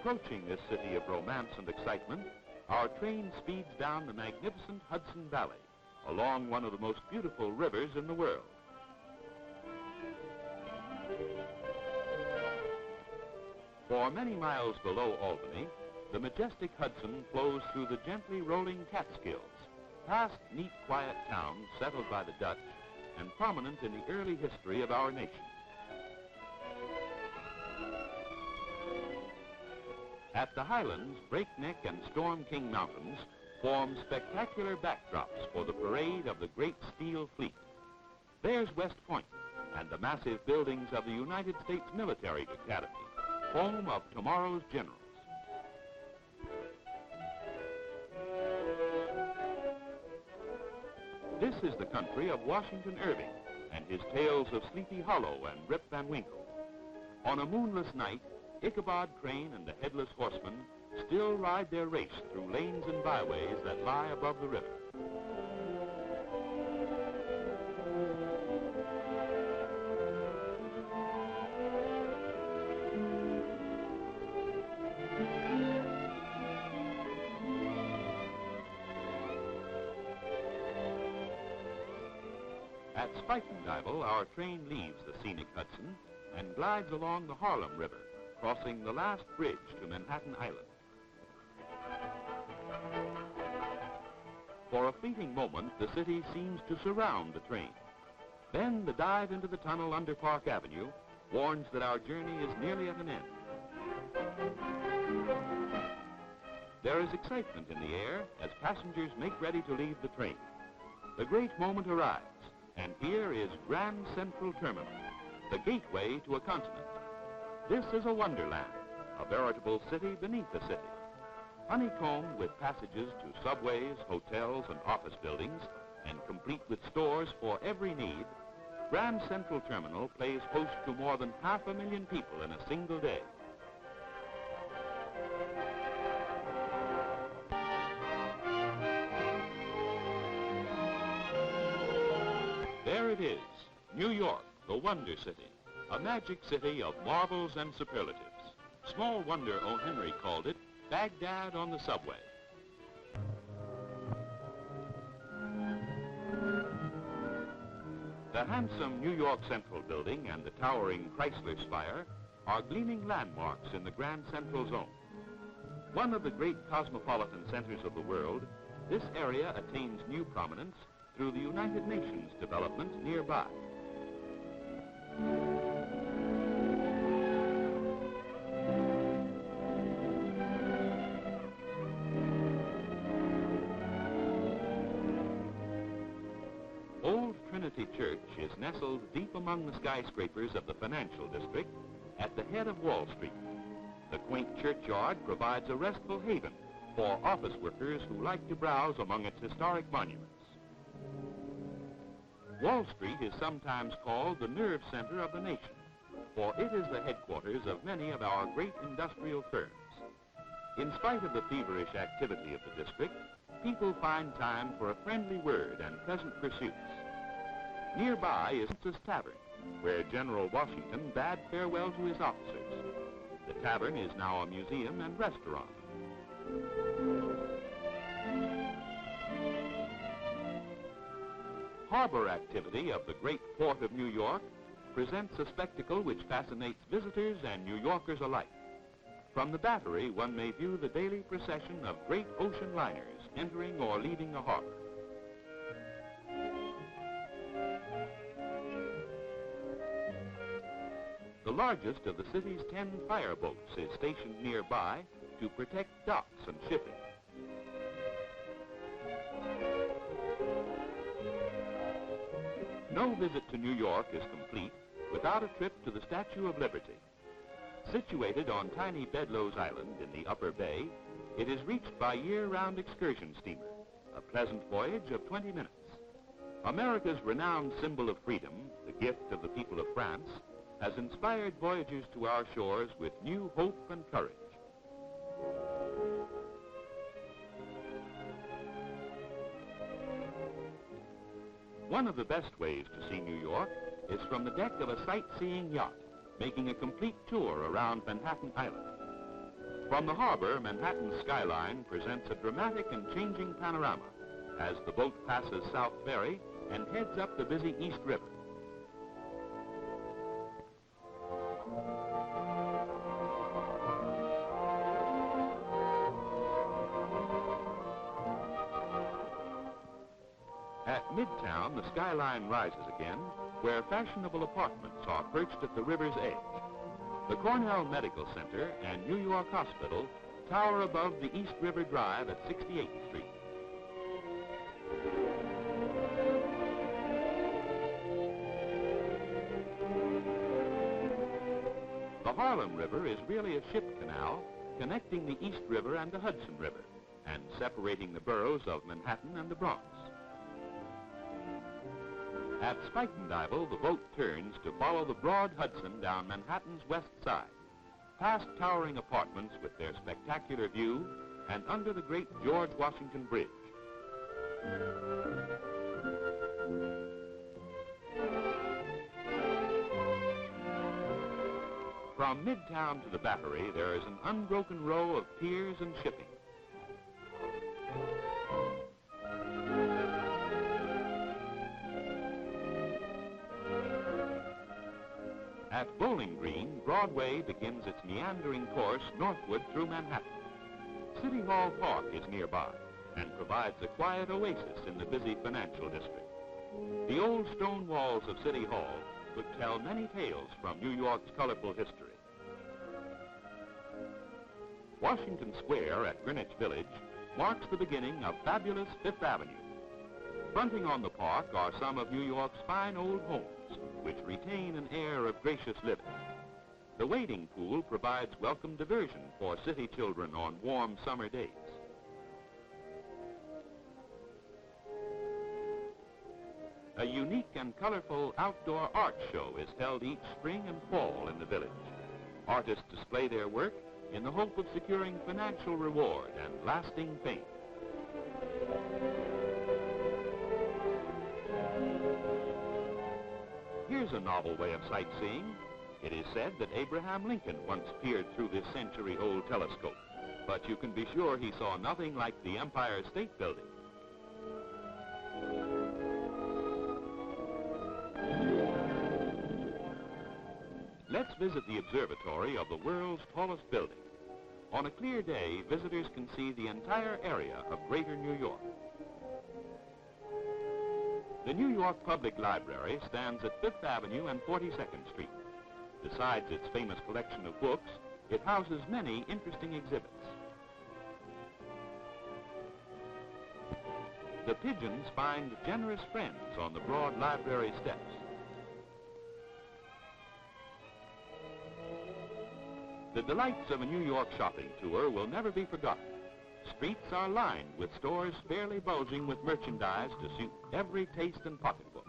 Approaching this city of romance and excitement, our train speeds down the magnificent Hudson Valley, along one of the most beautiful rivers in the world. For many miles below Albany, the majestic Hudson flows through the gently rolling Catskills, past neat, quiet towns settled by the Dutch and prominent in the early history of our nation. At the Highlands, Breakneck and Storm King Mountains form spectacular backdrops for the parade of the great steel fleet. There's West Point and the massive buildings of the United States Military Academy, home of tomorrow's generals. This is the country of Washington Irving and his tales of Sleepy Hollow and Rip Van Winkle. On a moonless night, Ichabod Crane and the Headless Horseman still ride their race through lanes and byways that lie above the river. At Spikenduyville, our train leaves the scenic Hudson and glides along the Harlem River, crossing the last bridge to Manhattan Island. For a fleeting moment, the city seems to surround the train. Then the dive into the tunnel under Park Avenue warns that our journey is nearly at an end. There is excitement in the air as passengers make ready to leave the train. The great moment arrives, and here is Grand Central Terminal, the gateway to a continent. This is a wonderland, a veritable city beneath a city. Honeycombed with passages to subways, hotels, and office buildings, and complete with stores for every need, Grand Central Terminal plays host to more than 500,000 people in a single day. There it is, New York, the Wonder City, a magic city of marvels and superlatives. Small wonder O. Henry called it Baghdad on the subway. The handsome New York Central Building and the towering Chrysler Spire are gleaming landmarks in the Grand Central Zone. One of the great cosmopolitan centers of the world, this area attains new prominence through the United Nations development nearby. Old Trinity Church is nestled deep among the skyscrapers of the financial district at the head of Wall Street. The quaint churchyard provides a restful haven for office workers who like to browse among its historic monuments. Wall Street is sometimes called the nerve center of the nation, for it is the headquarters of many of our great industrial firms. In spite of the feverish activity of the district, people find time for a friendly word and pleasant pursuits. Nearby is Princess Tavern, where General Washington bade farewell to his officers. The tavern is now a museum and restaurant. Harbor activity of the great port of New York presents a spectacle which fascinates visitors and New Yorkers alike. From the Battery, one may view the daily procession of great ocean liners entering or leaving the harbor. The largest of the city's 10 fireboats is stationed nearby to protect docks and shipping. No visit to New York is complete without a trip to the Statue of Liberty. Situated on tiny Bedloes Island in the Upper Bay, it is reached by year-round excursion steamer, a pleasant voyage of 20 minutes. America's renowned symbol of freedom, the gift of the people of France, has inspired voyagers to our shores with new hope and courage. One of the best ways to see New York is from the deck of a sightseeing yacht, making a complete tour around Manhattan Island. From the harbor, Manhattan's skyline presents a dramatic and changing panorama as the boat passes South Ferry and heads up the busy East River. At Midtown, the skyline rises again, where fashionable apartments are perched at the river's edge. The Cornell Medical Center and New York Hospital tower above the East River Drive at 68th Street. The Harlem River is really a ship canal connecting the East River and the Hudson River and separating the boroughs of Manhattan and the Bronx. At Spuytenduyvil, the boat turns to follow the broad Hudson down Manhattan's west side, past towering apartments with their spectacular view and under the great George Washington Bridge. From Midtown to the Battery, there is an unbroken row of piers and shipping. At Bowling Green, Broadway begins its meandering course northward through Manhattan. City Hall Park is nearby and provides a quiet oasis in the busy financial district. The old stone walls of City Hall could tell many tales from New York's colorful history. Washington Square at Greenwich Village marks the beginning of fabulous Fifth Avenue. Fronting on the park are some of New York's fine old homes, which retain an air of gracious living. The wading pool provides welcome diversion for city children on warm summer days. A unique and colorful outdoor art show is held each spring and fall in the village. Artists display their work in the hope of securing financial reward and lasting fame. Here's a novel way of sightseeing. It is said that Abraham Lincoln once peered through this century-old telescope, but you can be sure he saw nothing like the Empire State Building. Let's visit the observatory of the world's tallest building. On a clear day, visitors can see the entire area of Greater New York. The New York Public Library stands at 5th Avenue and 42nd Street. Besides its famous collection of books, it houses many interesting exhibits. The pigeons find generous friends on the broad library steps. The delights of a New York shopping tour will never be forgotten. Streets are lined with stores fairly bulging with merchandise to suit every taste and pocketbook.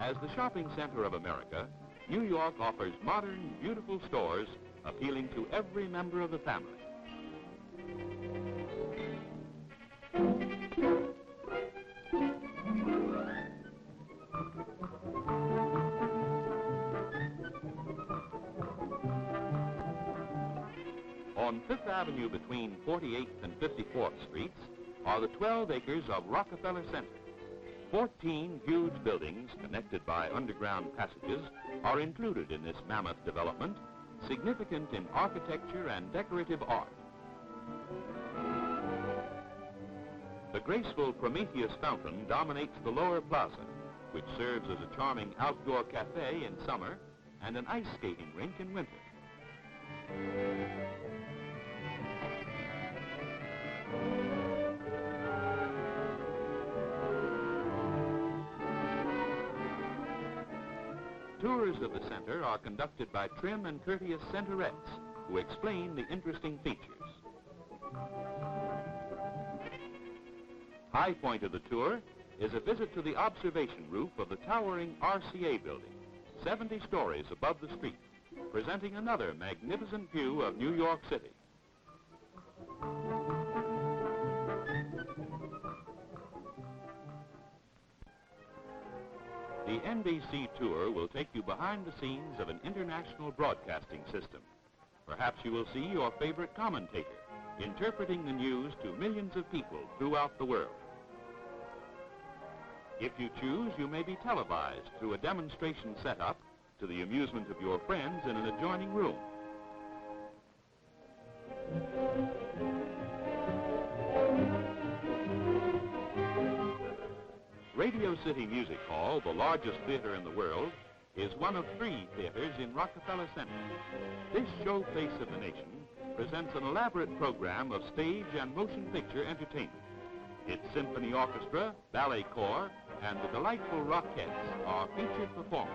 As the shopping center of America, New York offers modern, beautiful stores appealing to every member of the family. On 5th Avenue between 48th and 54th Streets are the 12 acres of Rockefeller Center. 14 huge buildings connected by underground passages are included in this mammoth development, significant in architecture and decorative art. The graceful Prometheus Fountain dominates the lower plaza, which serves as a charming outdoor cafe in summer and an ice skating rink in winter. Tours of the center are conducted by trim and courteous centerettes who explain the interesting features. High point of the tour is a visit to the observation roof of the towering RCA building, 70 stories above the street, presenting another magnificent view of New York City. The NBC tour will take you behind the scenes of an international broadcasting system. Perhaps you will see your favorite commentator interpreting the news to millions of people throughout the world. If you choose, you may be televised through a demonstration setup to the amusement of your friends in an adjoining room. Radio City Music Hall, the largest theater in the world, is one of 3 theaters in Rockefeller Center. This showplace of the nation presents an elaborate program of stage and motion picture entertainment. Its symphony orchestra, ballet corps, and the delightful Rockettes are featured performers.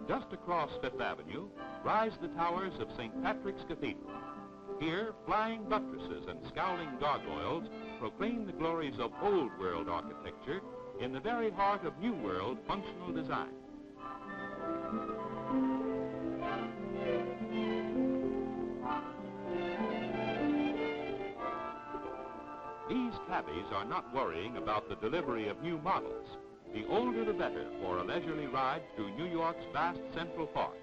Just across Fifth Avenue rise the towers of St. Patrick's Cathedral. Here, flying buttresses and scowling gargoyles proclaim the glories of Old World architecture in the very heart of New World functional design. These cabbies are not worrying about the delivery of new models. The older the better for a leisurely ride through New York's vast Central Park.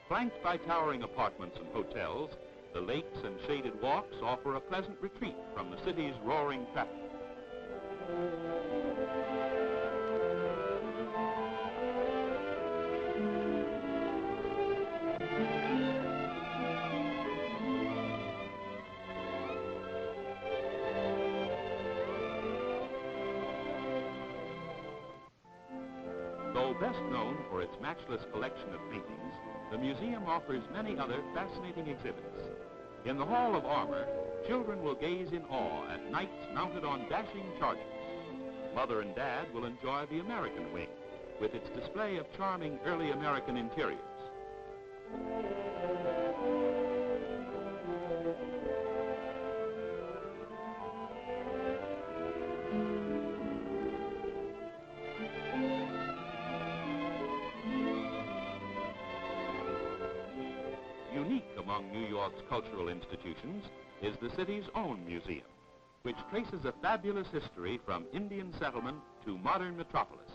Flanked by towering apartments and hotels, the lakes and shaded walks offer a pleasant retreat from the city's roaring traffic. Though best known for its matchless collection of paintings, the museum offers many other fascinating exhibits. In the Hall of Armor, children will gaze in awe at knights mounted on dashing chargers. Mother and Dad will enjoy the American wing, with its display of charming early American interiors. Unique among New York's cultural institutions is the city's own museum, which traces a fabulous history from Indian settlement to modern metropolis.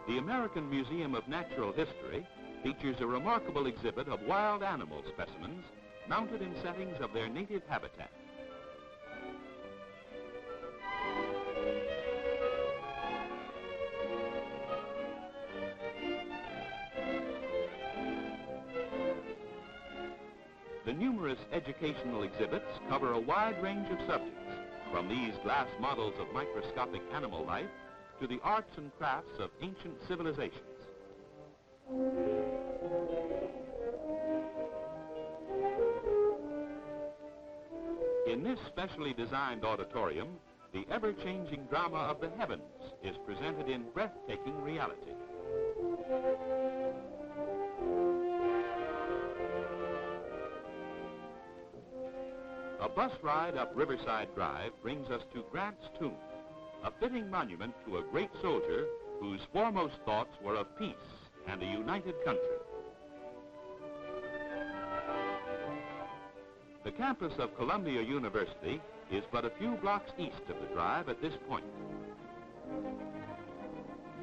The American Museum of Natural History features a remarkable exhibit of wild animal specimens mounted in settings of their native habitat. The numerous educational exhibits cover a wide range of subjects, from these glass models of microscopic animal life to the arts and crafts of ancient civilizations. In this specially designed auditorium, the ever-changing drama of the heavens is presented in breathtaking reality. A bus ride up Riverside Drive brings us to Grant's tomb, a fitting monument to a great soldier whose foremost thoughts were of peace and a united country. The campus of Columbia University is but a few blocks east of the drive at this point.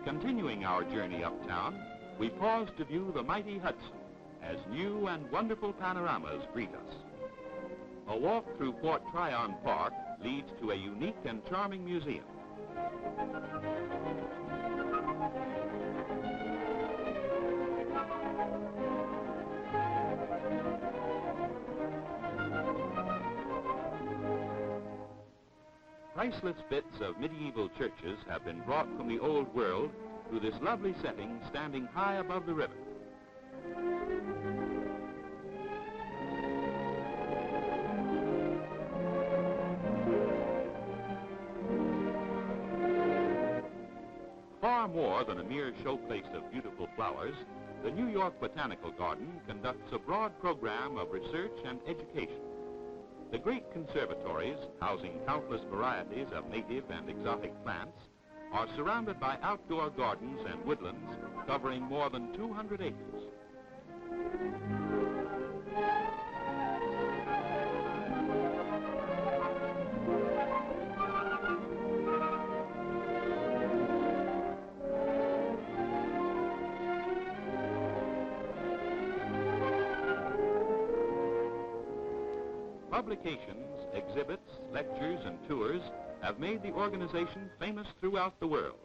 Continuing our journey uptown, we pause to view the mighty Hudson as new and wonderful panoramas greet us. A walk through Fort Tryon Park leads to a unique and charming museum. Priceless bits of medieval churches have been brought from the old world to this lovely setting standing high above the river. Far more than a mere showplace of beautiful flowers, the New York Botanical Garden conducts a broad program of research and education. The great conservatories, housing countless varieties of native and exotic plants, are surrounded by outdoor gardens and woodlands covering more than 200 acres. publications, exhibits, lectures, and tours have made the organization famous throughout the world.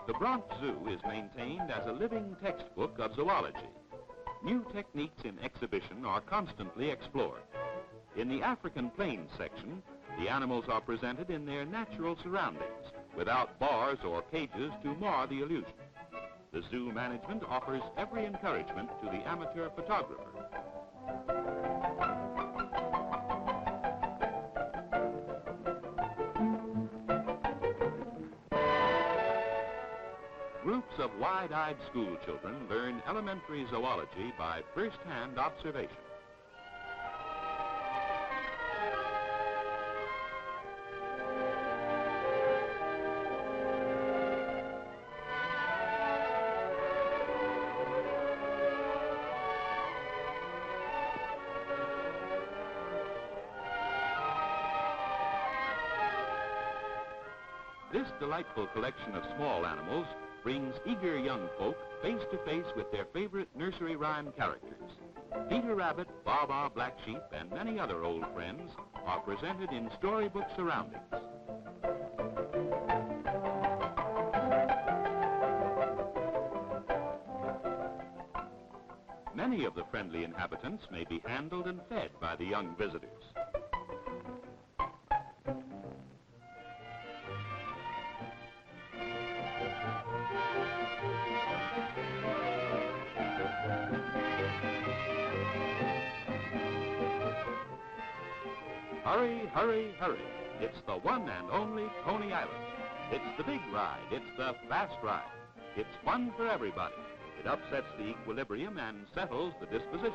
The Bronx Zoo is maintained as a living textbook of zoology. New techniques in exhibition are constantly explored. In the African Plains section, the animals are presented in their natural surroundings, without bars or cages to mar the illusion. The zoo management offers every encouragement to the amateur photographer. Groups of wide-eyed school children learn elementary zoology by first-hand observation. This delightful collection of small animals brings eager young folk face to face with their favorite nursery rhyme characters. Peter Rabbit, Baa Black Sheep, and many other old friends are presented in storybook surroundings. Many of the friendly inhabitants may be handled and fed by the young visitors. Hurry, hurry, hurry. It's the one and only Coney Island. It's the big ride. It's the fast ride. It's fun for everybody. It upsets the equilibrium and settles the disposition.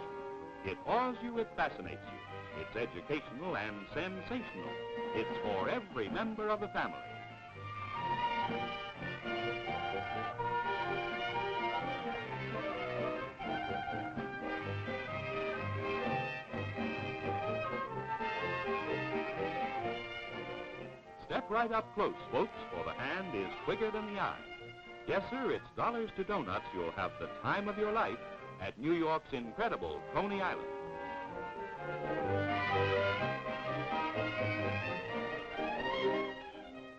It awes you, it fascinates you. It's educational and sensational. It's for every member of the family. Step right up close, folks, for the hand is quicker than the eye. Yes, sir, it's dollars to donuts. You'll have the time of your life at New York's incredible Coney Island.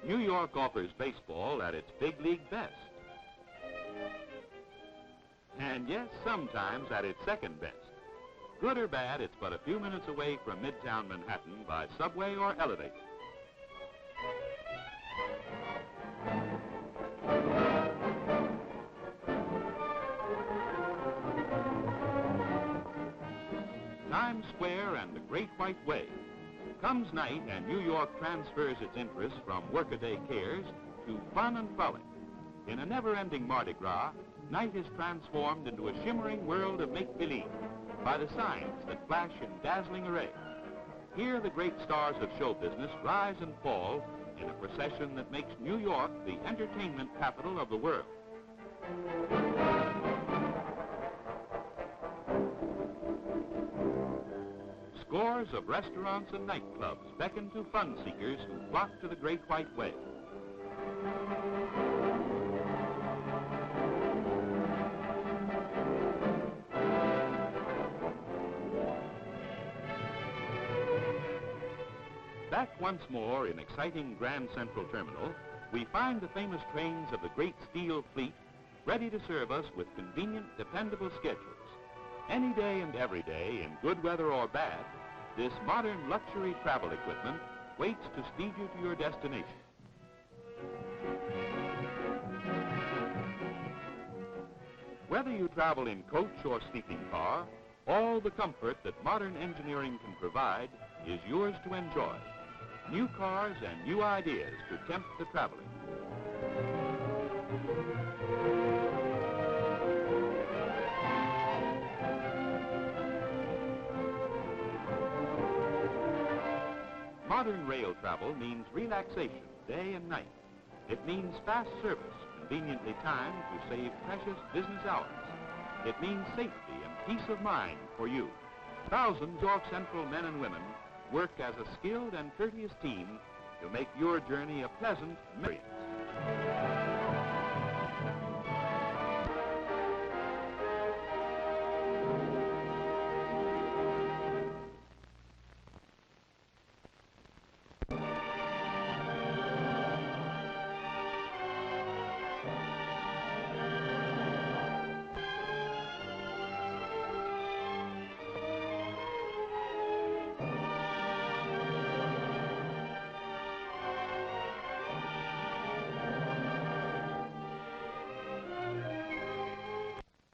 New York offers baseball at its big league best. And yes, sometimes at its second best. Good or bad, it's but a few minutes away from Midtown Manhattan by subway or elevator. Times Square and the Great White Way. Comes night and New York transfers its interest from workaday cares to fun and frolic. In a never-ending Mardi Gras, night is transformed into a shimmering world of make-believe by the signs that flash in dazzling array. Here the great stars of show business rise and fall in a procession that makes New York the entertainment capital of the world. Scores of restaurants and nightclubs beckon to fun seekers who flock to the Great White Way. Back once more in exciting Grand Central Terminal, we find the famous trains of the great steel fleet ready to serve us with convenient, dependable schedules. Any day and every day, in good weather or bad, this modern luxury travel equipment waits to speed you to your destination. Whether you travel in coach or sleeping car, all the comfort that modern engineering can provide is yours to enjoy. New cars and new ideas to tempt the traveler. Modern rail travel means relaxation day and night. It means fast service, conveniently timed to save precious business hours. It means safety and peace of mind for you. Thousands of York Central men and women work as a skilled and courteous team to make your journey a pleasant experience.